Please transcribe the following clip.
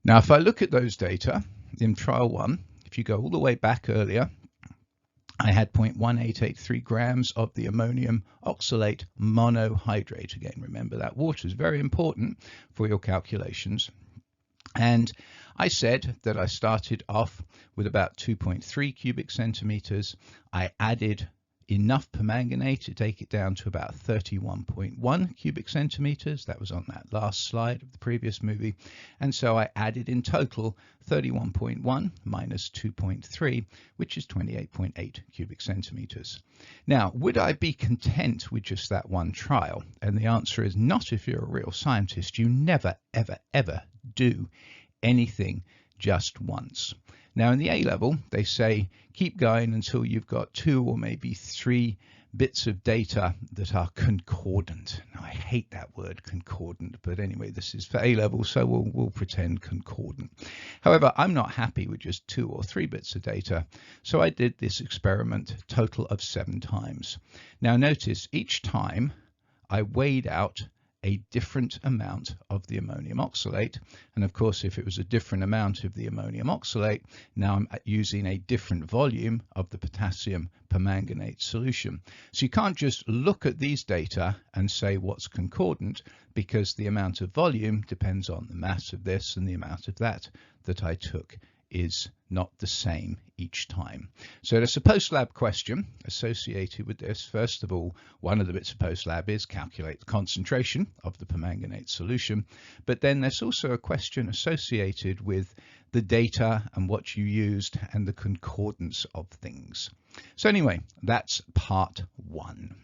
Now, if I look at those data in trial 1, if you go all the way back earlier, I had 0.1883 grams of the ammonium oxalate monohydrate. Again, remember that water is very important for your calculations. And I said that I started off with about 2.3 cubic centimeters. I added enough permanganate to take it down to about 31.1 cubic centimeters. That was on that last slide of the previous movie. And so I added in total 31.1 minus 2.3, which is 28.8 cubic centimeters. Now, would I be content with just that one trial? And the answer is not if you're a real scientist. You never, ever, ever do anything just once. Now in the A-level, they say keep going until you've got 2 or maybe 3 bits of data that are concordant. Now I hate that word concordant, but anyway, this is for A-level, so we'll pretend concordant. However, I'm not happy with just 2 or 3 bits of data, so I did this experiment total of 7 times. Now notice each time I weighed out a different amount of the ammonium oxalate, and of course if it was a different amount of the ammonium oxalate, now I'm using a different volume of the potassium permanganate solution. So you can't just look at these data and say what's concordant, because the amount of volume depends on the mass of this, and the amount of that I took is not the same each time. So there's a post-lab question associated with this. First of all, one of the bits of post-lab is calculate the concentration of the permanganate solution, but then there's also a question associated with the data and what you used and the concordance of things. So anyway, that's part 1.